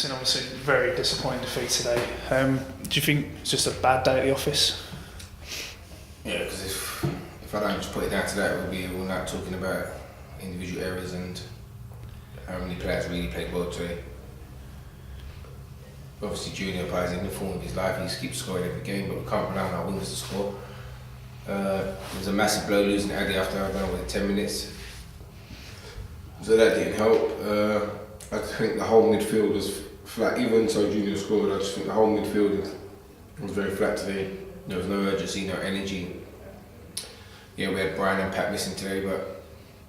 It's obviously a very disappointing defeat today. Do you think it's just a bad day at the office? Yeah, because if I don't just put it down to that, we'll be all night talking about individual errors and how many players really played well today. Obviously, Junior plays in the form of his life. He just keeps scoring every game, but we can't rely on our wingers to score. It was a massive blow losing Aveley after, I don't know, 10 minutes. So that didn't help. I think the whole midfield was flat. Even so Junior scored, I just think the whole midfield was very flat today. There was no urgency, no energy. Yeah, we had Brian and Pat missing today, but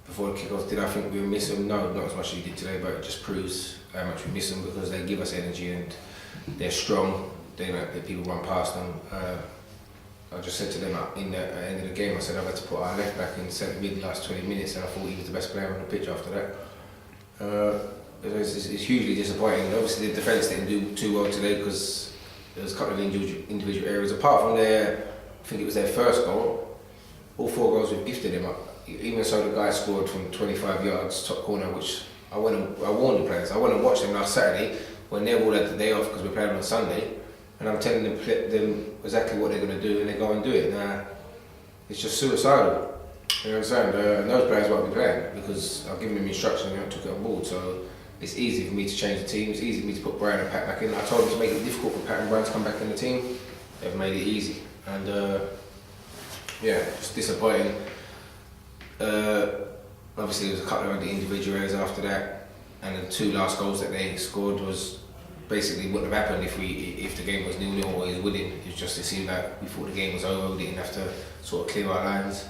before the kick-off, did I think we were missing? No, not as much as we did today, but it just proves how much we miss them because they give us energy and they're strong. They don't let people run past them. I just said to them at the end of the game, I said I've had to put our left back in centre mid the last 20 minutes, and I thought he was the best player on the pitch after that. It's hugely disappointing. Obviously, the defence didn't do too well today because there was a couple of individual areas. Apart from I think it was their first goal, all 4 goals we've gifted him up. Even so, the guy scored from 25 yards, top corner, which I warned the players. I went and watched them last Saturday when they all had the day off because we're playing on Sunday. And I'm telling them exactly what they're going to do, and they go and do it. Now, it's just suicidal. You know what I'm saying? And those players won't be playing because I've given them instructions and they took it on board. So it's easy for me to change the team. It's easy for me to put Brian and Pat back in. I told them to make it difficult for Pat and Brian to come back in the team. They've made it easy. And yeah, just disappointing. Obviously, there was a couple of the individual errors after that, and the 2 last goals that they scored was basically wouldn't have happened if the game was 0-0 or he was winning. It was just it seemed like we thought the game was over. We didn't have to sort of clear our lines.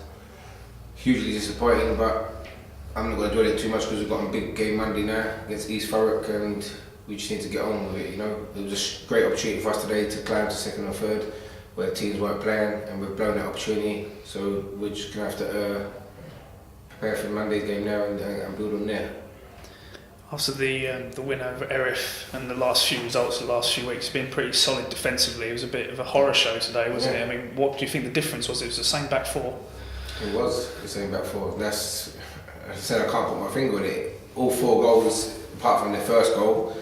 Hugely disappointing, but I'm not going to dwell it too much because we've got a big game Monday now against East Thurrock, and we just need to get on with it. You know, it was a great opportunity for us today to climb to 2nd or 3rd, where teams weren't playing, and we've blown that opportunity. So we're just going to have to prepare for Monday's game now and build on there. After the win over Erith and the last few results the last few weeks, it's been pretty solid defensively. It was a bit of a horror show today, wasn't it? I mean, what do you think the difference was? It was the same back 4. It was the same back 4. That's, as I said, I can't put my finger on it. All 4 goals, apart from their first goal,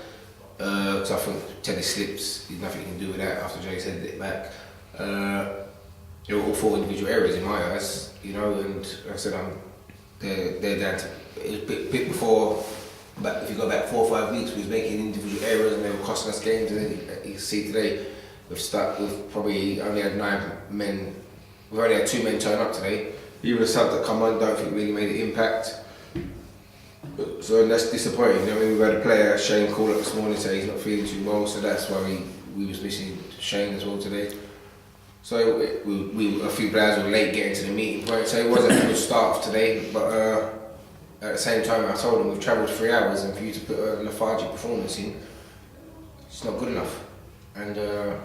because I think Teddy slips, there's nothing you can do with that after Jay's headed it back. They were all 4 individual errors in my eyes, you know, and like I said, they're down to it was a bit before. But if you go back 4 or 5 weeks, we was making individual errors and they were costing us games. And then you can see today, we've probably only had 9 men. We've only had 2 men turn up today. Even the subs that come on don't think really made an impact. So that's disappointing. You know, I mean, we've had a player, Shane, call up this morning say he's not feeling too well. So that's why we was missing Shane as well today. So a few players were late getting to the meeting point. So it wasn't a good start of today, but. At the same time, I told them we've travelled 3 hours, and for you to put a lethargic performance in, it's not good enough. And there's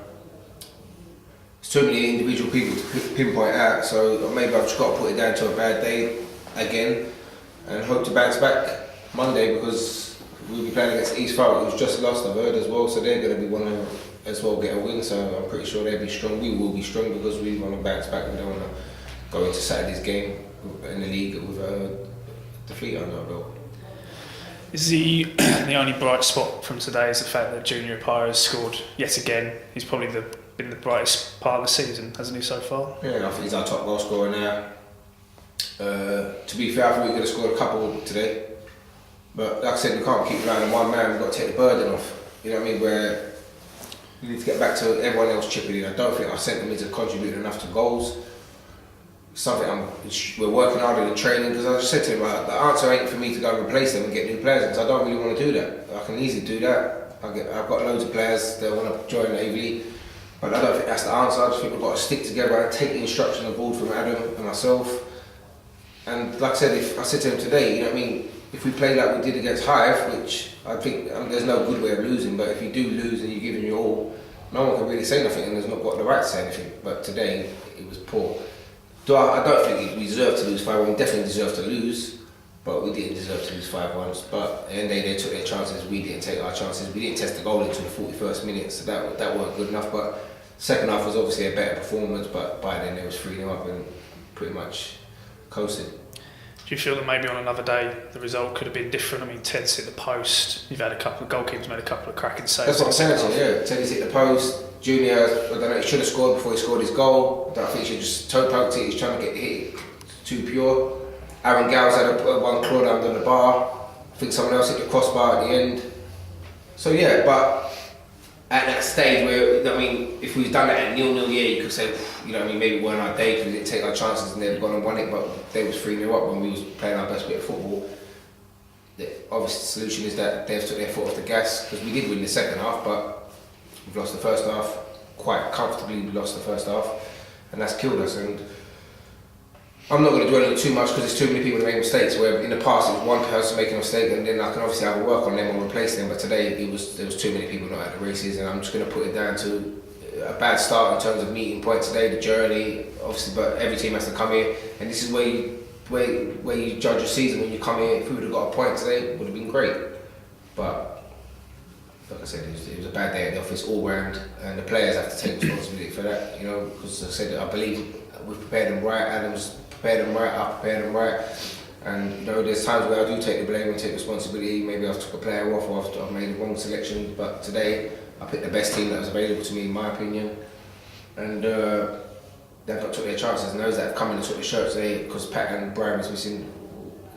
too many individual people to pinpoint out, so maybe I've just got to put it down to a bad day again and hope to bounce back Monday because we'll be playing against East Thurrock, who's just lost, I've heard as well, so they're going to be one of as well get a win, so I'm pretty sure they'll be strong. We will be strong because we want to bounce back. We don't want to go into Saturday's game in the league with defeat under our belt. Is the only bright spot from today is the fact that Junior Apira has scored yet again. He's probably been the brightest part of the season, hasn't he, so far? Yeah, I think he's our top goal scorer now. To be fair, I think we could have scored a couple today. But like I said, we can't keep relying on one man, we've got to take the burden off. You know what I mean? Where we need to get back to everyone else chipping in. I don't think our centre mids are contributing enough to goals. Something we're working hard in training because I just said to him, the answer ain't for me to go and replace them and get new players because I don't really want to do that. I can easily do that. I've got loads of players that want to join Aveley, but I don't think that's the answer. I just think we've got to stick together and take the instruction on board from Adam and myself. And like I said to him today, you know what I mean, if we play like we did against Hive, which I think there's no good way of losing, but if you do lose and you're giving your all, no one can really say nothing and there's not got the right to say anything. But today, it was poor. I don't think we deserved to lose 5-1. We definitely deserved to lose, but we didn't deserve to lose 5-1. But at the end of the day, they took their chances. We didn't take our chances. We didn't test the goal until the 41st minute, so that weren't good enough. But second half was obviously a better performance, but by then it was 3-0 up and pretty much coasted. Do you feel that maybe on another day the result could have been different? I mean, Ted's hit the post. You've had a couple of goalkeepers made a couple of cracking saves. That's what I'm saying to you, yeah. Teddy's hit the post. Junior, I don't know, he should have scored before he scored his goal. I think he should just toe poked it. He's trying to get hit too pure. Aaron Gow's had one clawed under the bar. I think someone else hit the crossbar at the end. So yeah, but at that stage where, I mean, if we've done that at 0-0, yeah, you could say, you know what I mean, maybe it weren't our day because we didn't take our chances and they've gone and won it, but they was 3-0 up when we was playing our best bit of football. The obvious solution is that they've took their foot off the gas, because we did win the second half, but we've lost the first half, quite comfortably we lost the first half, and that's killed us. And I'm not going to dwell on it too much because there's too many people that make mistakes, where in the past it was one person making a mistake and then I can obviously have a work on them or replace them, but today there was too many people not at the races, and I'm just going to put it down to a bad start in terms of meeting point today, the journey, obviously, but every team has to come here, and this is where you judge your season. When you come here, if we would have got a point today, it would have been great, but like I said, it was a bad day at the office all round, and the players have to take responsibility for that, you know, because I said I believe we've prepared them right. Adam's prepared them right, I prepared them right, and you know, there's times where I do take the blame and take responsibility. Maybe I've took a player off or I've made the wrong selection, but today I picked the best team that was available to me in my opinion, and they've not took their chances, and those that have come in and took the shirt today because Pat and Brian was missing,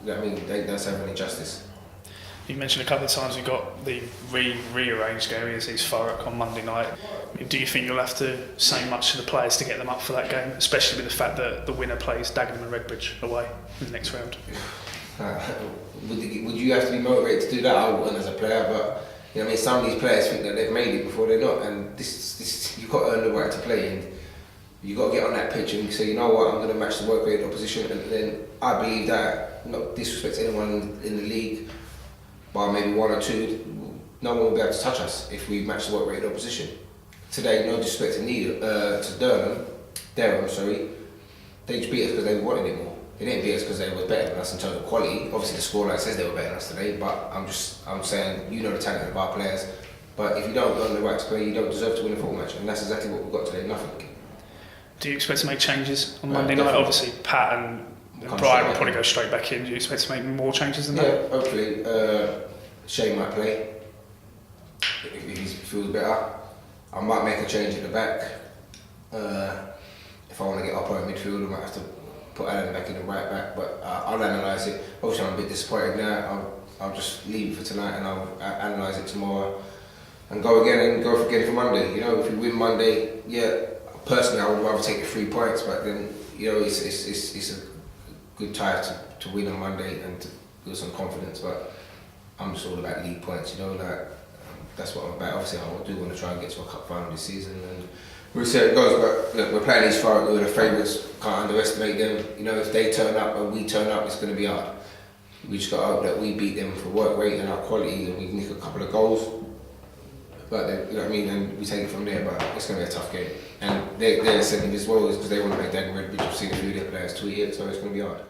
you know what I mean, they don't serve any justice. You mentioned a couple of times we got the rearranged game against East Thurrock on Monday night. Do you think you'll have to say much to the players to get them up for that game, especially with the fact that the winner plays Dagenham and Redbridge away in the next round? Would you have to be motivated to do that? I wouldn't as a player, but you know what I mean, some of these players think that they've made it before they're not, and this you've got to earn the right to play, and you've got to get on that pitch and say, you know what, I'm going to match the work rate of the opposition, and then I believe that, not disrespect anyone in the league, by maybe one or two, no one will be able to touch us if we match the work rate of the opposition. Today, no disrespect to Dereham, sorry, they just beat us because they wanted it more. They didn't beat us because they were better than us in terms of quality. Obviously the scoreline says they were better than us today, but I'm saying, you know the talent of our players, but if you don't earn the right to play, you don't deserve to win a football match, and that's exactly what we've got today, nothing. Do you expect to make changes on Monday night? Obviously Pat and Brian will probably go straight back in. Do you expect to make more changes than that? Yeah, hopefully. Shane might play if he feels better. I might make a change at the back. If I want to get up on midfield, I might have to put Alan back in the right back, but I'll analyse it. Obviously I'm a bit disappointed now. I'll just leave it for tonight and I'll analyse it tomorrow and go again for Monday. You know, if we win Monday, yeah, personally I would rather take the 3 points, but then, you know, it's a good tie to win on Monday and to build some confidence, but I'm just all about league points, you know, like that's what I'm about. Obviously I do want to try and get to a cup final this season, and we'll see how it goes, but look, we're playing East Thurrock, we're the favourites, can't underestimate them. You know, if they turn up and we turn up, it's going to be hard. We just got to hope that we beat them for work rate and our quality, and we nick a couple of goals. But then, you know what I mean, and we take it from there, but it's going to be a tough game. And they're sending as well because they want to make Dagenham Redbridge. I've seen a few of their players tweet it, so it's going to be hard.